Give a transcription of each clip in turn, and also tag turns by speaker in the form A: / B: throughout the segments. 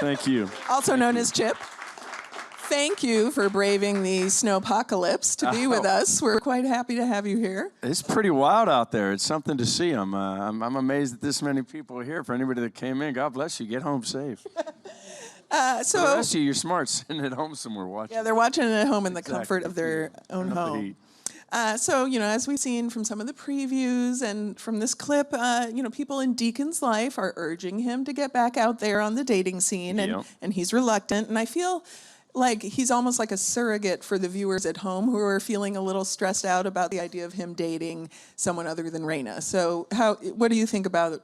A: Thank you.
B: Also known as Chip. Thank you for braving the snowpocalypse to be with us. We're quite happy to have you here.
A: It's pretty wild out there. It's something to see. I'm amazed that this many people are here. For anybody that came in, God bless you. Get home safe. For the rest of you, you're smart, sitting at home somewhere watching.
B: Yeah, they're watching it at home in the comfort of their own home. So, as we've seen from some of the previews and from this clip, people in Deacon's life are urging him to get back out there on the dating scene, and he's reluctant. And I feel like he's almost like a surrogate for the viewers at home who are feeling a little stressed out about the idea of him dating someone other than Rayna. So what do you think about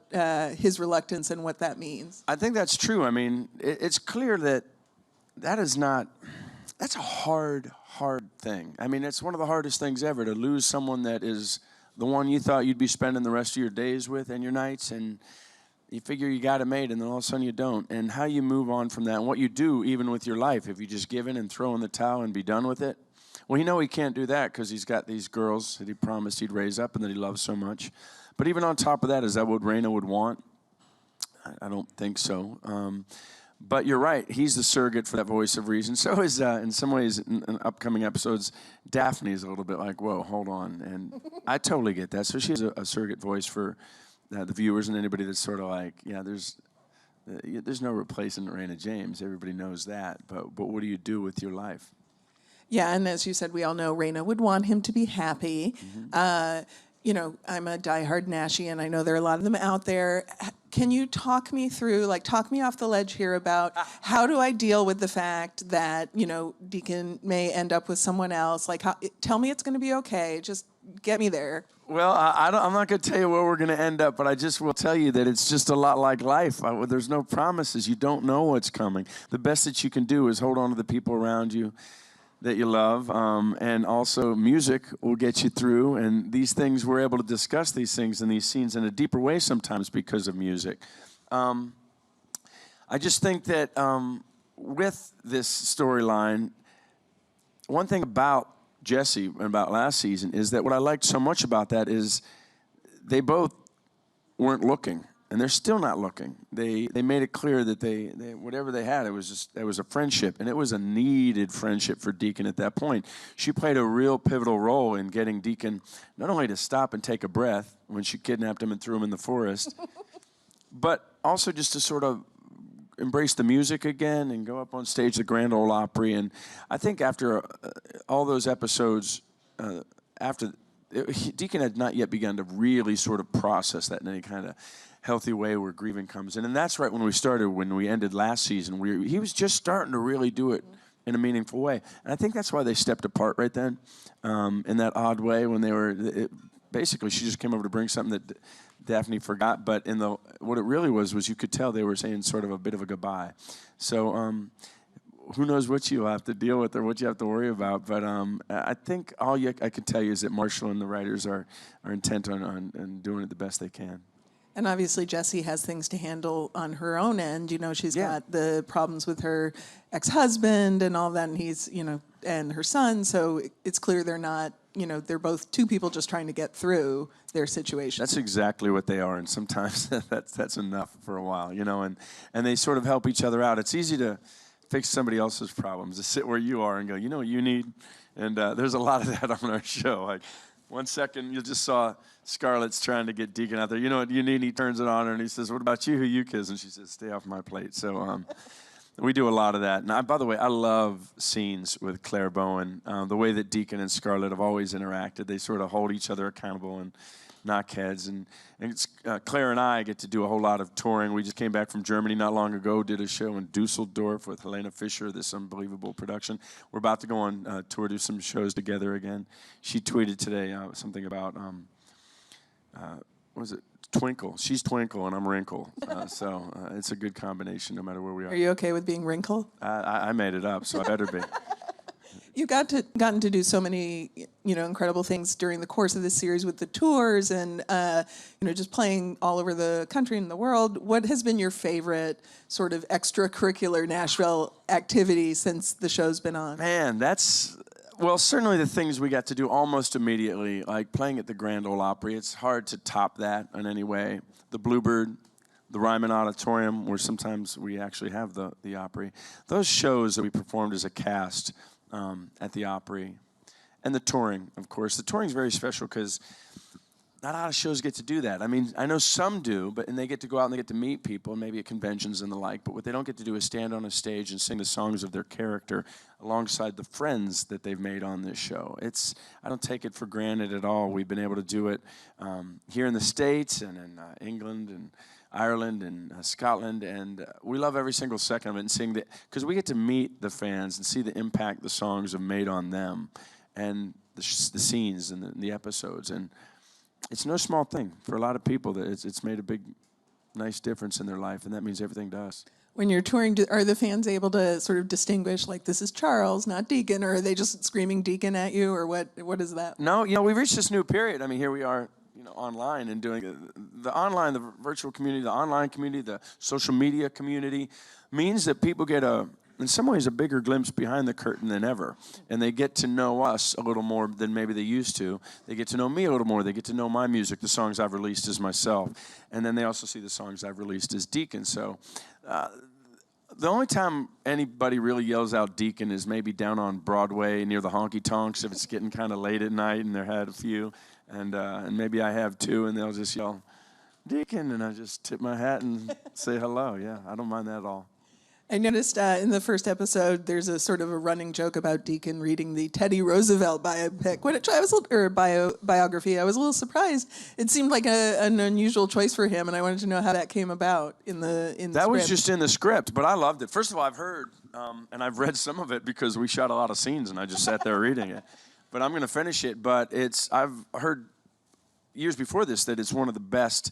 B: his reluctance and what that means?
A: I think that's true. I mean, it's clear that's a hard thing. I mean, it's one of the hardest things ever, to lose someone that is the one you thought you'd be spending the rest of your days with and your nights, and you figure you got it made, and then all of a sudden you don't. And how you move on from that, and what you do even with your life, if you just give in and throw in the towel and be done with it. Well, he can't do that because he's got these girls that he promised he'd raise up and that he loves so much. But even on top of that, is that what Rayna would want? I don't think so. But you're right, he's the surrogate for that voice of reason. So is, in some ways, in upcoming episodes, Daphne is a little bit like, whoa, hold on. And I totally get that. So she's a surrogate voice for the viewers and anybody that's sort of like, there's no replacing Rayna James. Everybody knows that. But what do you do with your life?
B: Yeah, and as you said, we all know Rayna would want him to be happy. Mm-hmm. I'm a diehard Nashie, and I know there are a lot of them out there. Can you talk me through, talk me off the ledge here about how do I deal with the fact that, Deacon may end up with someone else? Tell me it's going to be okay. Just get me there.
A: Well, I'm not going to tell you where we're going to end up, but I just will tell you that it's just a lot like life. There's no promises. You don't know what's coming. The best that you can do is hold on to the people around you that you love, and also music will get you through, and these things, we're able to discuss these things and these scenes in a deeper way sometimes because of music. I just think that with this storyline, one thing about Jesse and about last season is that what I liked so much about that is they both weren't looking. And they're still not looking. They made it clear that they whatever they had, it was a friendship, and it was a needed friendship for Deacon at that point. She played a real pivotal role in getting Deacon not only to stop and take a breath when she kidnapped him and threw him in the forest, but also just to sort of embrace the music again and go up on stage, the Grand Ole Opry. And I think after all those episodes, Deacon had not yet begun to really sort of process that in any kind of healthy way where grieving comes in. And that's right when we ended last season. He was just starting to really do it in a meaningful way. And I think that's why they stepped apart right then, in that odd way when they were, basically she just came over to bring something that Daphne forgot, but what it really was you could tell they were saying sort of a bit of a goodbye. So who knows what you'll have to deal with or what you have to worry about. But I think all I can tell you is that Marshall and the writers are intent on doing it the best they can.
B: And obviously Jessie has things to handle on her own end. She's got the problems with her ex-husband and all that, and he's, and her son. So it's clear they're not, they're both two people just trying to get through their situation.
A: That's exactly what they are, and sometimes that's enough for a while, and they sort of help each other out. It's easy to fix somebody else's problems, to sit where you are and go, you know what you need? And there's a lot of that on our show. Like, 1 second, you just saw Scarlett's trying to get Deacon out there. You know what you need? And he turns it on her, and he says, what about you? Who you kiss? And she says, stay off my plate. So we do a lot of that. And by the way, I love scenes with Claire Bowen. The way that Deacon and Scarlett have always interacted. They sort of hold each other accountable and knock heads. And it's, Claire and I get to do a whole lot of touring. We just came back from Germany not long ago, did a show in Dusseldorf with Helena Fischer, this unbelievable production. We're about to go on tour, do some shows together again. She tweeted today something about, what was it? Twinkle. She's Twinkle and I'm Wrinkle. So it's a good combination no matter where we are.
B: Are you okay with being Wrinkle?
A: I made it up, so I better be.
B: You gotten to do so many, incredible things during the course of this series with the tours and, just playing all over the country and the world. What has been your favorite sort of extracurricular Nashville activity since the show's been on?
A: Man, well, certainly the things we got to do almost immediately, like playing at the Grand Ole Opry. It's hard to top that in any way. The Bluebird, the Ryman Auditorium, where sometimes we actually have the Opry. Those shows that we performed as a cast at the Opry. And the touring, of course. The touring is very special because not a lot of shows get to do that. I mean, I know some do, and they get to go out and they get to meet people, maybe at conventions and the like, but what they don't get to do is stand on a stage and sing the songs of their character alongside the friends that they've made on this show. I don't take it for granted at all. We've been able to do it here in the States and in England and Ireland and Scotland, and we love every single second of it and seeing because we get to meet the fans and see the impact the songs have made on them and the scenes and the episodes. And it's no small thing for a lot of people that it's made a big, nice difference in their life, and that means everything to us.
B: When you're touring, are the fans able to sort of distinguish, like, this is Charles, not Deacon, or are they just screaming Deacon at you, or what is that?
A: No, we've reached this new period. I mean, here we are, online and doing the virtual community, the online community, the social media community means that people get in some ways, a bigger glimpse behind the curtain than ever. And they get to know us a little more than maybe they used to. They get to know me a little more. They get to know my music, the songs I've released as myself. And then they also see the songs I've released as Deacon. So the only time anybody really yells out Deacon is maybe down on Broadway near the honky tonks if it's getting kind of late at night and they've had a few. And maybe I have too, and they'll just yell, Deacon, and I just tip my hat and say hello. Yeah, I don't mind that at all.
B: I noticed in the first episode, there's a sort of a running joke about Deacon reading the Teddy Roosevelt biopic. Biography. I was a little surprised. It seemed like an unusual choice for him, and I wanted to know how that came about in the script.
A: That was just in the script, but I loved it. First of all, I've heard, and I've read some of it because we shot a lot of scenes, and I just sat there reading it. But I'm going to finish it. But I've heard years before this that it's one of the best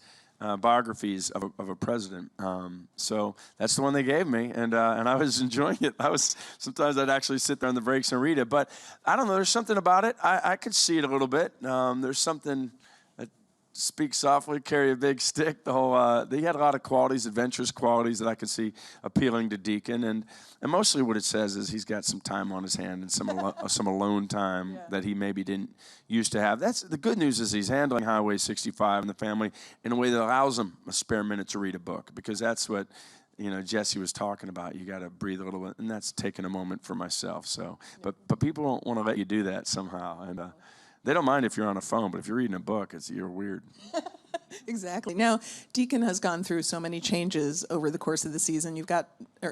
A: biographies of a president. So that's the one they gave me, and I was enjoying it. Sometimes I'd actually sit there on the breaks and read it, but I don't know, there's something about it. I could see it a little bit. There's something that speaks softly, carry a big stick. He had a lot of qualities, adventurous qualities that I could see appealing to Deacon, and mostly what it says is he's got some time on his hand and some alone time that he maybe didn't used to have. That's the good news is he's handling Highway 65 and the family in a way that allows him a spare minute to read a book, because that's what Jesse was talking about. You got to breathe a little bit, and that's taking a moment for myself. So, but people don't want to let you do that somehow, and they don't mind if you're on a phone, but if you're reading a book, you're weird.
B: Exactly. Now, Deacon has gone through so many changes over the course of the season.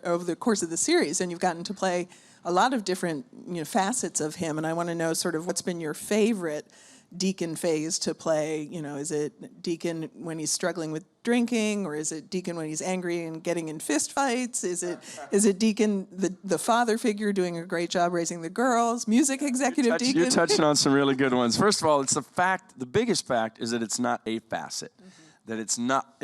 B: Over the course of the series, and you've gotten to play a lot of different facets of him. And I want to know sort of what's been your favorite Deacon phase to play. Is it Deacon when he's struggling with drinking, or is it Deacon when he's angry and getting in fist fights? Is it Deacon, the father figure, doing a great job raising the girls, music executive Deacon?
A: You're touching on some really good ones. First of all, it's the biggest fact is that it's not a facet. Mm-hmm. That it's not,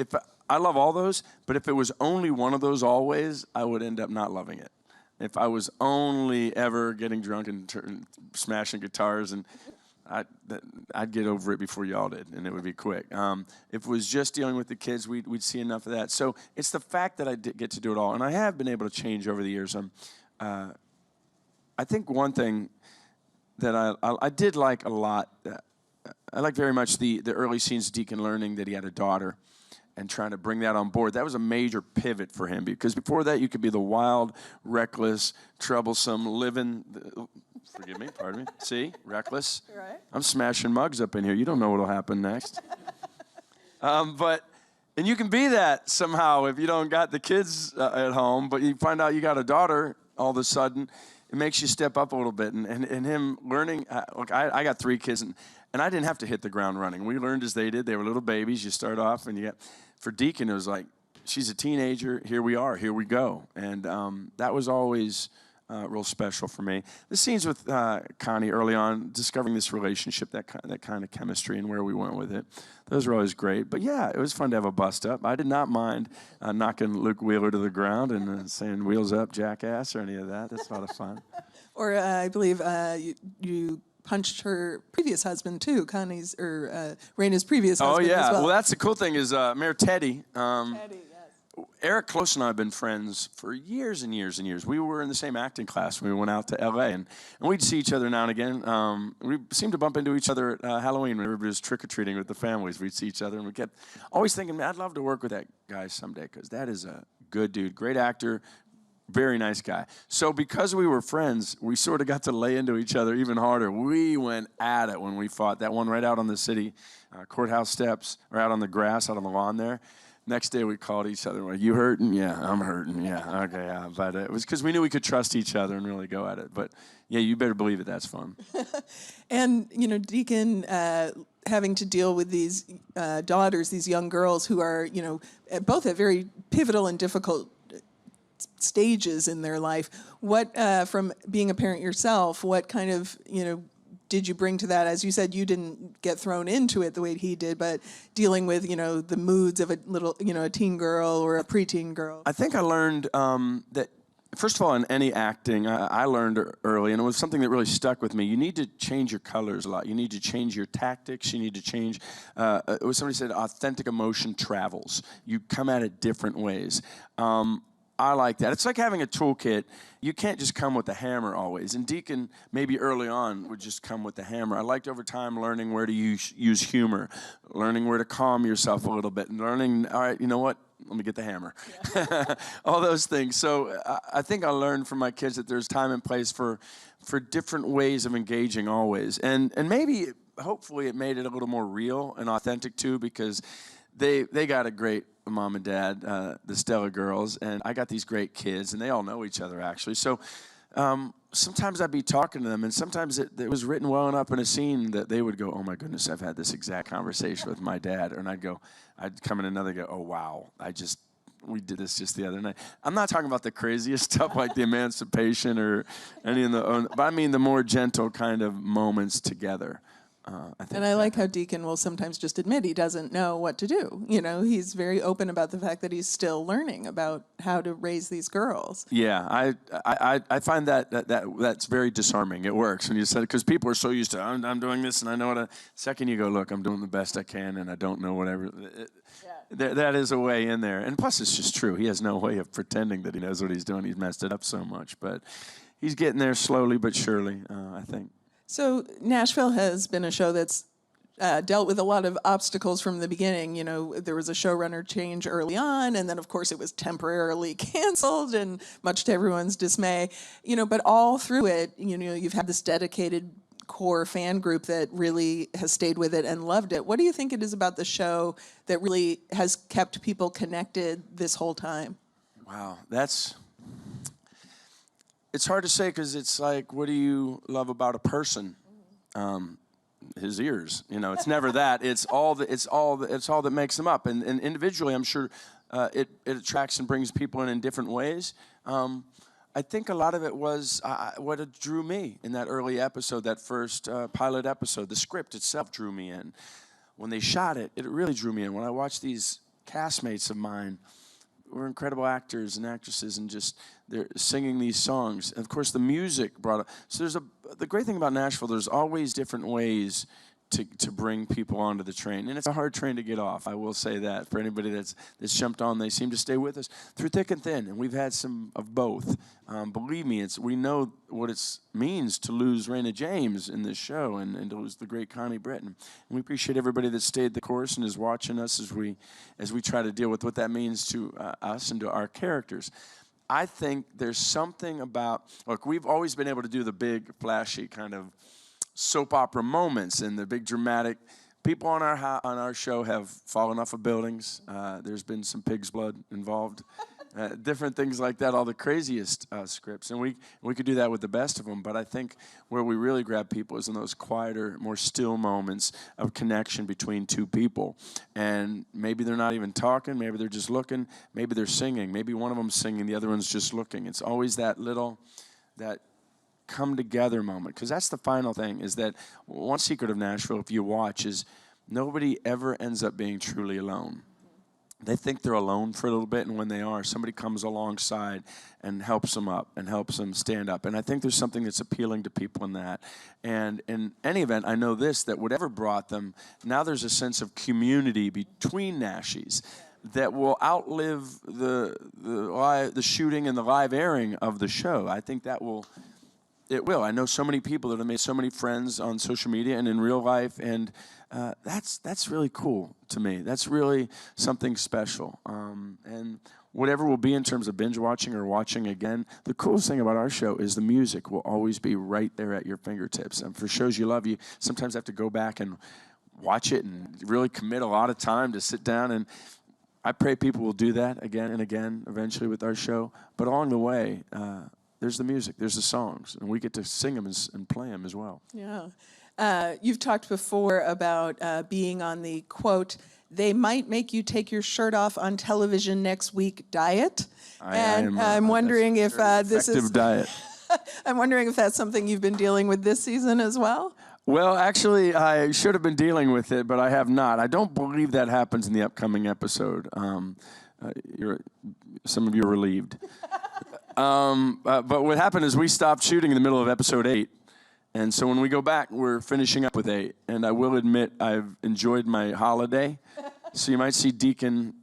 A: I love all those, but if it was only one of those always, I would end up not loving it. If I was only ever getting drunk and smashing guitars, and I'd get over it before y'all did, and it would be quick. If it was just dealing with the kids, we'd see enough of that. So it's the fact that I get to do it all, and I have been able to change over the years. I think one thing that I did like a lot, I like very much the early scenes of Deacon learning that he had a daughter and trying to bring that on board. That was a major pivot for him, because before that you could be the wild, reckless, troublesome, forgive me, pardon me. See, reckless.
B: Right.
A: I'm smashing mugs up in here. You don't know what'll happen next. And you can be that somehow if you don't got the kids at home, but you find out you got a daughter all of a sudden, it makes you step up a little bit. And him learning, I got 3 kids, and I didn't have to hit the ground running. We learned as they did. They were little babies. You start off, and for Deacon, it was like, she's a teenager. Here we are. Here we go. And that was always real special for me. The scenes with Connie early on, discovering this relationship, that kind of chemistry and where we went with it, those were always great. But yeah, it was fun to have a bust up. I did not mind knocking Luke Wheeler to the ground and saying "Wheels up, jackass" or any of that. That's a lot of fun.
B: Or I believe you punched her previous husband too, Connie's or Rayna's previous husband.
A: Oh yeah.
B: As well.
A: Well, that's the cool thing is Mayor Teddy.
B: Teddy, yes.
A: Eric Close and I have been friends for years and years and years. We were in the same acting class when we went out to L.A., and we'd see each other now and again. We seemed to bump into each other at Halloween when everybody was trick-or-treating with the families. We'd see each other, and we kept always thinking, man, I'd love to work with that guy someday, because that is a good dude, great actor, very nice guy. So because we were friends, we sort of got to lay into each other even harder. We went at it when we fought. That one right out on the city courthouse steps, or out on the grass, out on the lawn there. Next day we called each other. Like, you hurting? Yeah, I'm hurting. Yeah, okay, yeah. But it was because we knew we could trust each other and really go at it. But yeah, you better believe it. That's fun.
B: And Deacon having to deal with these daughters, these young girls who are both at very pivotal and difficult stages in their life. What from being a parent yourself, what kind of did you bring to that? As you said, you didn't get thrown into it the way he did, but dealing with, the moods of a little, a teen girl or a preteen girl.
A: I think I learned that, first of all, in any acting, I learned early, and it was something that really stuck with me. You need to change your colors a lot. You need to change your tactics. You need to change, it was somebody said, authentic emotion travels. You come at it different ways. I like that. It's like having a toolkit. You can't just come with the hammer always. And Deacon, maybe early on, would just come with the hammer. I liked over time learning where to use humor, learning where to calm yourself a little bit, and learning, all right, you know what? Let me get the hammer. Yeah. All those things. So I think I learned from my kids that there's time and place for different ways of engaging always. And maybe, hopefully, it made it a little more real and authentic too, because they got a great mom and dad, the Stella girls, and I got these great kids, and they all know each other, actually. So sometimes I'd be talking to them, and sometimes it was written well enough in a scene that they would go, oh, my goodness, I've had this exact conversation with my dad. And I'd come in another go, oh, wow, we did this just the other night. I'm not talking about the craziest stuff like the emancipation or any of but I mean the more gentle kind of moments together.
B: I like how Deacon will sometimes just admit he doesn't know what to do. He's very open about the fact that he's still learning about how to raise these girls.
A: Yeah, I find that's very disarming. It works when you said it, because people are so used to, I'm doing this and I know what. Second you go, look, I'm doing the best I can and I don't know whatever. That is a way in there. And plus it's just true. He has no way of pretending that he knows what he's doing. He's messed it up so much. But he's getting there slowly but surely, I think.
B: So Nashville has been a show that's dealt with a lot of obstacles from the beginning. There was a showrunner change early on, and then, of course, it was temporarily canceled, and much to everyone's dismay. But all through it, you've had this dedicated core fan group that really has stayed with it and loved it. What do you think it is about the show that really has kept people connected this whole time?
A: Wow, it's hard to say, because it's like, what do you love about a person? His ears. It's never that. It's all that makes them up. And individually, I'm sure it attracts and brings people in different ways. I think a lot of it was what it drew me in that early episode, that first pilot episode. The script itself drew me in. When they shot it, it really drew me in. When I watched these castmates of mine, we're incredible actors and actresses, and just they're singing these songs. And of course, the music brought up. So the great thing about Nashville, there's always different ways to bring people onto the train, and it's a hard train to get off. I will say that for anybody that's jumped on, they seem to stay with us through thick and thin, and we've had some of both. Believe me, we know what it means to lose Rayna James in this show, and to lose the great Connie Britton. And we appreciate everybody that stayed the course and is watching us as we try to deal with what that means to us and to our characters. I think there's something about, look, we've always been able to do the big, flashy kind of soap opera moments and the big dramatic. People on our show have fallen off of buildings. There's been some pig's blood involved. Different things like that, all the craziest scripts. And we could do that with the best of them, but I think where we really grab people is in those quieter, more still moments of connection between two people. And maybe they're not even talking, maybe they're just looking, maybe they're singing, maybe one of them's singing, the other one's just looking. It's always that come together moment, because that's the final thing, is that one secret of Nashville, if you watch, is nobody ever ends up being truly alone. They think they're alone for a little bit, and when they are, somebody comes alongside and helps them up and helps them stand up. And I think there's something that's appealing to people in that. And in any event, I know this, that whatever brought them, now there's a sense of community between Nashies. that will outlive the shooting and the live airing of the show. I think it will. I know so many people that have made so many friends on social media and in real life, and that's really cool to me. That's really something special. And whatever will be in terms of binge watching or watching again, the coolest thing about our show is the music will always be right there at your fingertips. And for shows you love, you sometimes have to go back and watch it and really commit a lot of time to sit down. And I pray people will do that again and again eventually with our show. But along the way, there's the music, there's the songs, and we get to sing them and play them as well.
B: Yeah. You've talked before about being on the, quote, "they might make you take your shirt off on television next week" diet. I'm wondering if this is
A: diet.
B: I'm wondering if that's something you've been dealing with this season as well.
A: Well, actually, I should have been dealing with it, but I have not. I don't believe that happens in the upcoming episode. Some of you are relieved. But what happened is we stopped shooting in the middle of episode 8. And so when we go back, we're finishing up with 8. And I will admit I've enjoyed my holiday. So you might see Deacon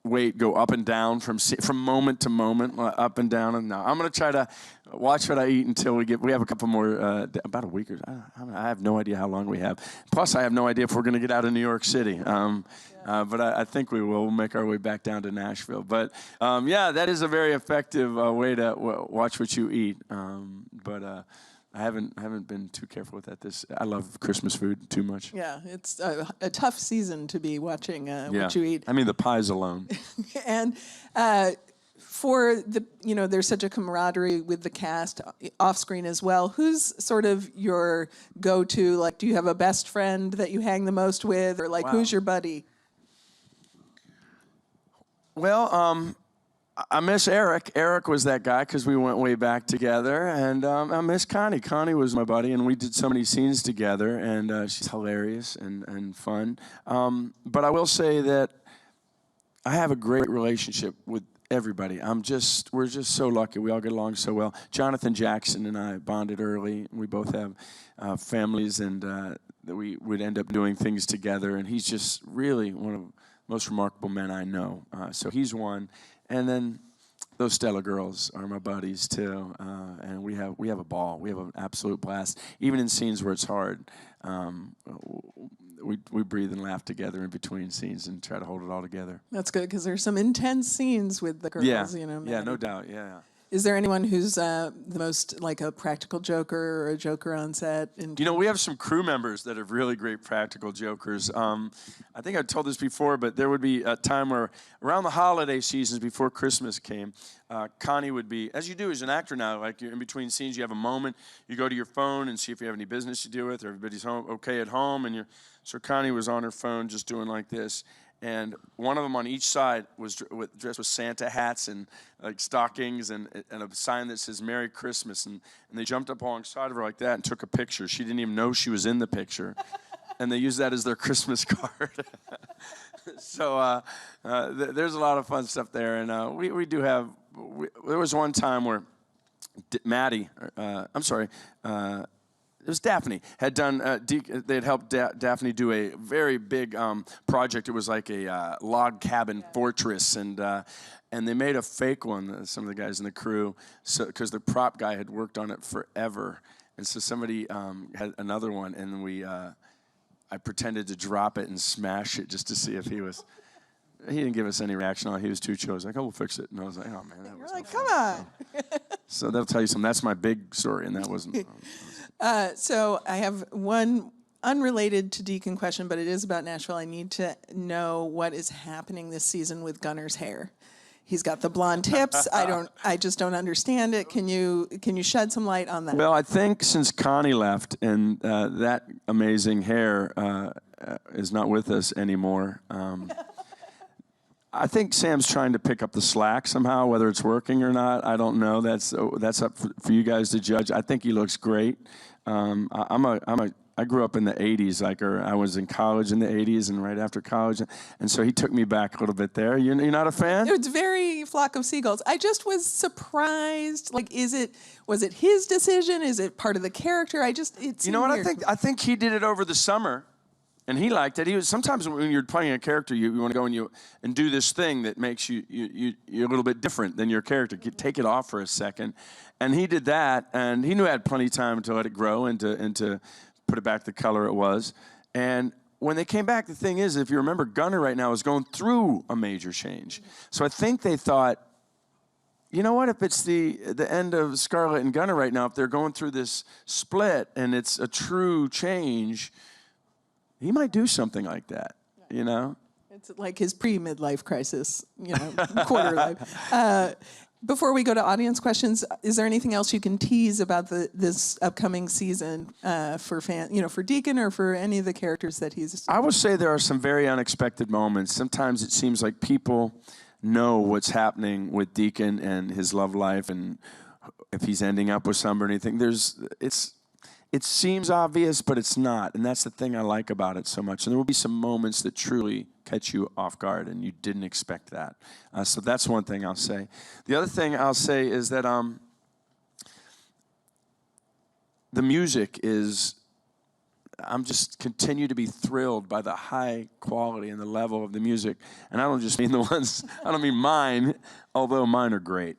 A: weight go up and down from moment to moment, up and down. And now I'm going to try to watch what I eat until we have a couple more, about a week or I have no idea how long we have. Plus, I have no idea if we're going to get out of New York City. But I think we will. We'll make our way back down to Nashville. But yeah, that is a very effective way to watch what you eat. But I haven't been too careful with that. I love Christmas food too much.
B: Yeah, it's a tough season to be watching what you eat.
A: I mean, the pies alone.
B: And for there's such a camaraderie with the cast off screen as well. Who's sort of your go-to? Like, do you have a best friend that you hang the most with, or who's your buddy? Well,
A: I miss Eric. Eric was that guy because we went way back together. And I miss Connie. Connie was my buddy, and we did so many scenes together, and she's hilarious and fun. But I will say that I have a great relationship with everybody. We're just so lucky. We all get along so well. Jonathan Jackson and I bonded early. We both have families, and that we would end up doing things together. And he's just really one of the most remarkable men I know. So he's one. And then those Stella girls are my buddies too, and we have a ball. We have an absolute blast. Even in scenes where it's hard, we breathe and laugh together in between scenes and try to hold it all together.
B: That's good, because there's some intense scenes with the girls.
A: Yeah,
B: Maddie.
A: Yeah, no doubt. Yeah.
B: Is there anyone who's the most like a practical joker or a joker on set?
A: We have some crew members that are really great practical jokers. I think I told this before, but there would be a time where around the holiday seasons before Christmas came, Connie would be, as you do as an actor now, like you're in between scenes, you have a moment, you go to your phone and see if you have any business to do with, or everybody's okay at home, so Connie was on her phone just doing like this. And one of them on each side was dressed with Santa hats and like stockings and a sign that says "Merry Christmas." And they jumped up alongside of her like that and took a picture. She didn't even know she was in the picture. And they used that as their Christmas card. So there's a lot of fun stuff there. And we do have, there was one time where Maddie, it was Daphne, had done, they had helped Daphne do a very big project. It was like a log cabin fortress, and they made a fake one, some of the guys in the crew, because the prop guy had worked on it forever. And so somebody had another one, and I pretended to drop it and smash it just to see if he didn't give us any reaction on it. He was too chill. He was like, "Oh, we'll fix it." And I was like, "Oh, man, that was
B: come on."
A: So that'll tell you something. That's my big story, and that wasn't...
B: So I have one unrelated to Deacon question, but it is about Nashville. I need to know what is happening this season with Gunner's hair. He's got the blonde tips. I just don't understand it. Can you shed some light on that?
A: Well, I think since Connie left and that amazing hair is not with us anymore, I think Sam's trying to pick up the slack somehow. Whether it's working or not, I don't know. That's up for you guys to judge. I think he looks great. I grew up in the 80s, I was in college in the 80s and right after college, and so he took me back a little bit there. You're not a fan?
B: It's very Flock of Seagulls. I just was surprised. Was it his decision? Is it part of the character? It seemed
A: You know what
B: weird.
A: I think he did it over the summer. And he liked it. He was sometimes when you're playing a character, you want to go and do this thing that makes you're a little bit different than your character. Take it off for a second, and he did that. And he knew I had plenty of time to let it grow and to put it back the color it was. And when they came back, the thing is, if you remember, Gunnar right now is going through a major change. So I think they thought, you know what? If it's the end of Scarlett and Gunnar right now, if they're going through this split and it's a true change, he might do something like that, you know?
B: It's like his pre-midlife crisis, quarter life. Before we go to audience questions, is there anything else you can tease about this upcoming season for for Deacon or for any of the characters that he's...
A: I would say there are some very unexpected moments. Sometimes it seems like people know what's happening with Deacon and his love life and if he's ending up with somebody or anything. It seems obvious, but it's not, and that's the thing I like about it so much. And there will be some moments that truly catch you off guard, and you didn't expect that. So that's one thing I'll say. The other thing I'll say is that the music is, I'm just continue to be thrilled by the high quality and the level of the music. And I don't just mean I don't mean mine, although mine are great.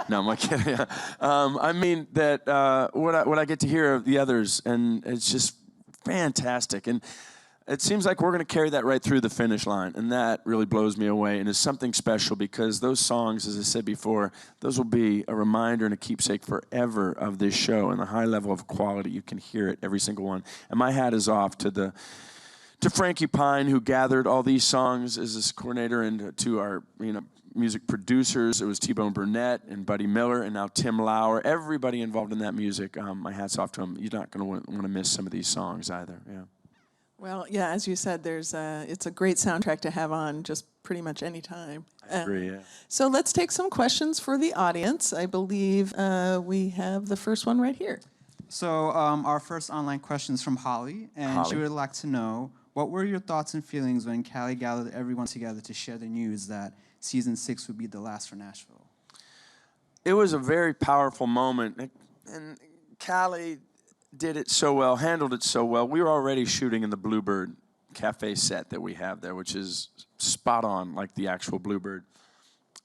A: No, I'm not kidding. I mean that what I get to hear of the others, and it's just fantastic. And it seems like we're going to carry that right through the finish line, and that really blows me away. And it's something special because those songs, as I said before, those will be a reminder and a keepsake forever of this show and the high level of quality. You can hear it, every single one. And my hat is off to Frankie Pine, who gathered all these songs as his coordinator, and to our music producers. It was T-Bone Burnett and Buddy Miller, and now Tim Lauer. Everybody involved in that music, my hat's off to them. You're not going to want to miss some of these songs either. Yeah.
B: Well, yeah, as you said, it's a great soundtrack to have on just pretty much any time.
A: I agree, yeah.
B: So let's take some questions for the audience. I believe we have the first one right here.
C: So our first online question is from Holly, and she would like to know, what were your thoughts and feelings when Callie gathered everyone together to share the news that Season 6 would be the last for Nashville?
A: It was a very powerful moment, and Callie did it so well, handled it so well. We were already shooting in the Bluebird Cafe set that we have there, which is spot on like the actual Bluebird.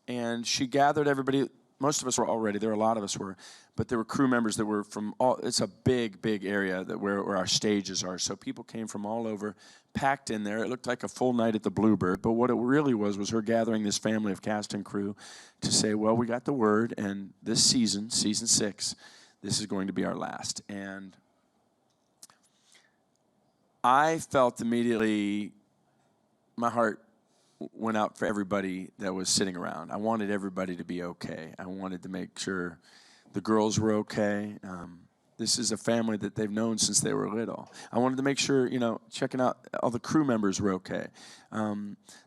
A: And she gathered everybody. Most of us were already there. A lot of us were, but there were crew members that were from all. It's a big, big area where our stages are. So people came from all over, packed in there. It looked like a full night at the Bluebird, but what it really was her gathering this family of cast and crew to say, well, we got the word, and this season 6, this is going to be our last. And I felt immediately my heart went out for everybody that was sitting around. I wanted everybody to be okay. I wanted to make sure the girls were okay. This is a family that they've known since they were little. I wanted to make sure, checking out all the crew members were okay.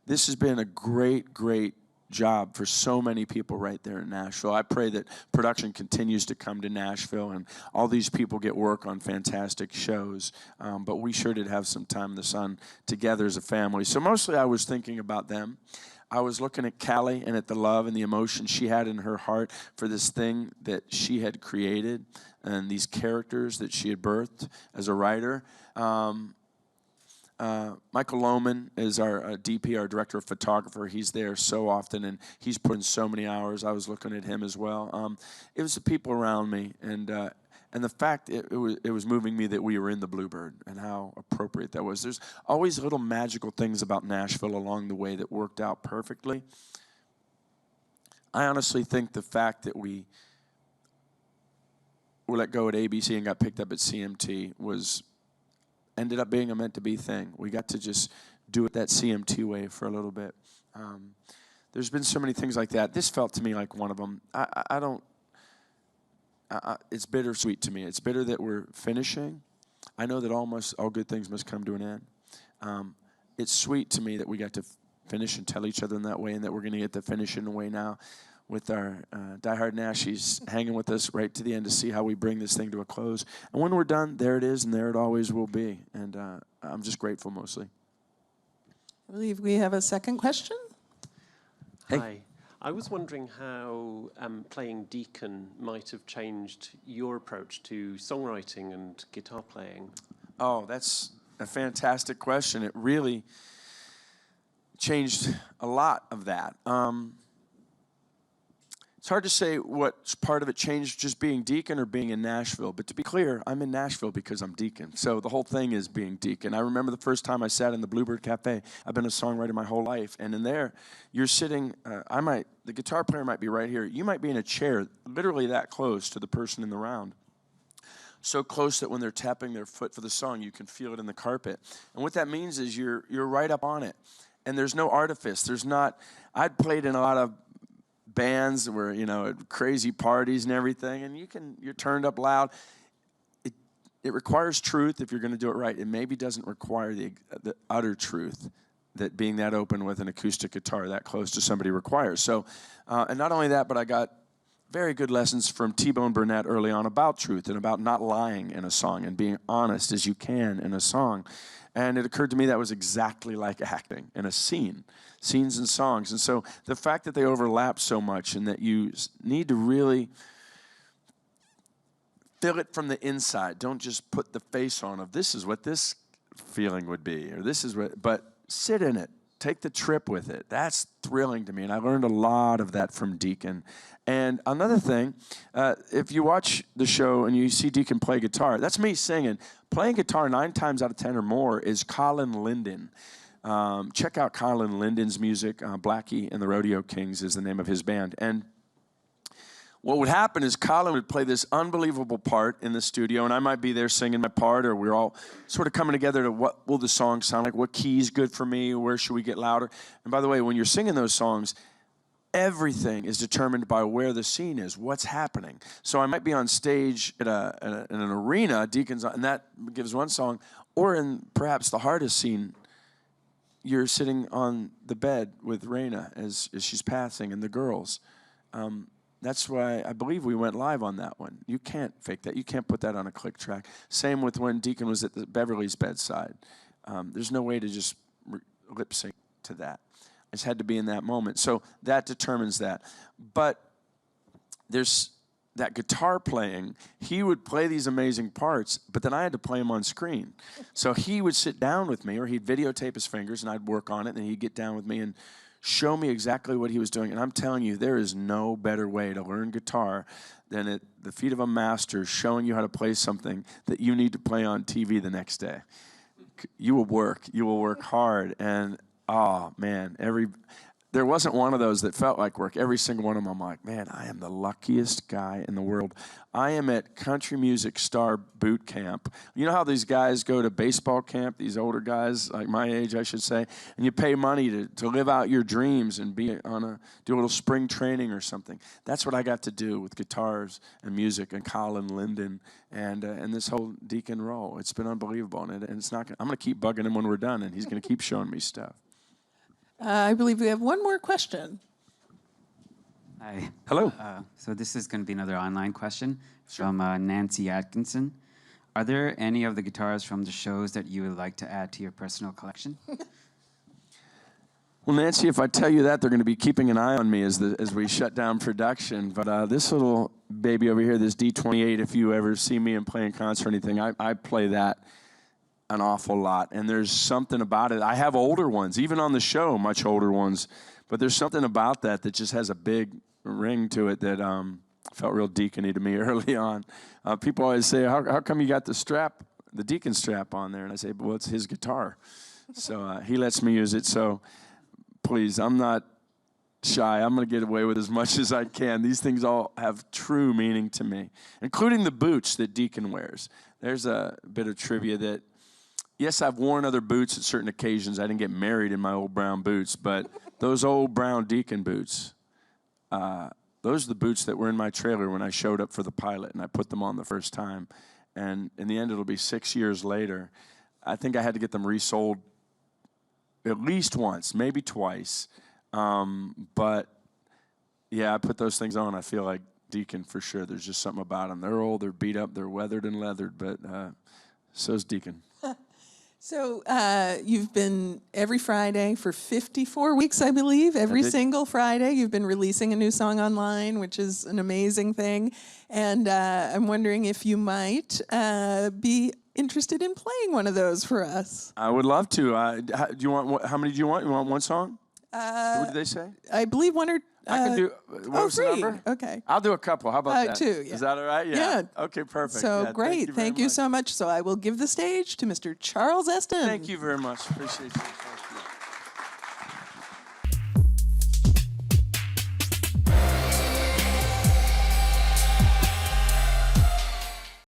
A: This has been a great, great job for so many people right there in Nashville. I pray that production continues to come to Nashville and all these people get work on fantastic shows. But we sure did have some time in the sun together as a family. So mostly I was thinking about them. I was looking at Callie and at the love and the emotion she had in her heart for this thing that she had created and these characters that she had birthed as a writer. Michael Lohman is our DP, our director of photographer. He's there so often, and he's put in so many hours. I was looking at him as well. It was the people around me, and the fact it was moving me that we were in the Bluebird and how appropriate that was. There's always little magical things about Nashville along the way that worked out perfectly. I honestly think the fact that we were let go at ABC and got picked up at CMT ended up being a meant-to-be thing. We got to just do it that CMT way for a little bit. There's been so many things like that. This felt to me like one of them. It's bittersweet to me. It's bitter that we're finishing. I know that all good things must come to an end. It's sweet to me that we got to finish and tell each other in that way, and that we're going to get to finish in a way now with our diehard Nashies hanging with us right to the end to see how we bring this thing to a close. And when we're done, there it is, and there it always will be. And I'm just grateful mostly.
B: I believe we have a second question.
A: Hey.
D: Hi. I was wondering how playing Deacon might have changed your approach to songwriting and guitar playing.
A: Oh, that's a fantastic question. It really changed a lot of that. It's hard to say what part of it changed just being Deacon or being in Nashville. But to be clear, I'm in Nashville because I'm Deacon. So the whole thing is being Deacon. I remember the first time I sat in the Bluebird Cafe. I've been a songwriter my whole life. And in there, you're sitting, the guitar player might be right here. You might be in a chair literally that close to the person in the round. So close that when they're tapping their foot for the song, you can feel it in the carpet. And what that means is you're right up on it. And there's no artifice. I'd played in a lot of bands where, at crazy parties and everything, and you're turned up loud. It requires truth if you're going to do it right. It maybe doesn't require the utter truth that being that open with an acoustic guitar that close to somebody requires. So, and not only that, but I got very good lessons from T-Bone Burnett early on about truth and about not lying in a song and being honest as you can in a song. And it occurred to me that was exactly like acting in a scene, scenes and songs. And so the fact that they overlap so much and that you need to really feel it from the inside. Don't just put the face on of this is what this feeling would be, or this is what, but sit in it. Take the trip with it. That's thrilling to me, and I learned a lot of that from Deacon. And another thing, if you watch the show and you see Deacon play guitar, that's me singing. Playing guitar 9 times out of 10 or more is Colin Linden. Check out Colin Linden's music. Blackie and the Rodeo Kings is the name of his band. And what would happen is Colin would play this unbelievable part in the studio, and I might be there singing my part, or we're all sort of coming together to what will the song sound like, what key is good for me, where should we get louder. And by the way, when you're singing those songs, everything is determined by where the scene is, what's happening. So I might be on stage in an arena, Deacon's, and that gives one song, or in perhaps the hardest scene, you're sitting on the bed with Rayna as she's passing and the girls. That's why I believe we went live on that one. You can't fake that. You can't put that on a click track. Same with when Deacon was at the Beverly's bedside. There's no way to just lip sync to that. I just had to be in that moment. So that determines that. But there's that guitar playing. He would play these amazing parts, but then I had to play them on screen. So he would sit down with me, or he'd videotape his fingers, and I'd work on it, and then he'd get down with me and show me exactly what he was doing. And I'm telling you, there is no better way to learn guitar than at the feet of a master showing you how to play something that you need to play on TV the next day. You will work hard. And, oh, man, there wasn't one of those that felt like work. Every single one of them, I'm like, man, I am the luckiest guy in the world. I am at Country Music Star Boot Camp. You know how these guys go to baseball camp, these older guys, like my age, I should say, and you pay money to live out your dreams and do a little spring training or something. That's what I got to do with guitars and music and Colin Linden and this whole Deacon role. It's been unbelievable, and it's not. I'm going to keep bugging him when we're done, and he's going to keep showing me stuff.
B: I believe we have one more question.
E: Hi.
A: Hello.
E: So this is going to be another online question from Nancy Atkinson. Are there any of the guitars from the shows that you would like to add to your personal collection?
A: Well, Nancy, if I tell you that, they're going to be keeping an eye on me as we shut down production. But this little baby over here, this D28, if you ever see me and play in concert or anything, I play that an awful lot. And there's something about it. I have older ones, even on the show, much older ones. But there's something about that just has a big ring to it that felt real deacon-y to me early on. People always say, how come you got the Deacon strap on there? And I say, well, it's his guitar. So he lets me use it. So please, I'm not shy. I'm going to get away with as much as I can. These things all have true meaning to me, including the boots that Deacon wears. There's a bit of trivia that, yes, I've worn other boots at certain occasions. I didn't get married in my old brown boots, but those old brown Deacon boots, those are the boots that were in my trailer when I showed up for the pilot, and I put them on the first time. And in the end, it'll be 6 years later. I think I had to get them resold at least once, maybe twice. But, yeah, I put those things on. I feel like Deacon for sure. There's just something about them. They're old, they're beat up, they're weathered and leathered, but so's Deacon.
B: So you've been every Friday for 54 weeks, I believe. Every single Friday you've been releasing a new song online, which is an amazing thing. And I'm wondering if you might be interested in playing one of those for us?
A: I would love to. Do you want? How many do you want? You want one song? What did they say?
B: I believe one or.
A: I can do. What was the
B: free.
A: number?
B: Okay.
A: I'll do a couple. How about that?
B: 2. Yeah.
A: Is that all right?
B: Yeah.
A: Okay, perfect.
B: So
A: Yeah,
B: great. Thank you so much. So I will give the stage to Mr. Charles Esten.
A: Thank you very much. Appreciate you.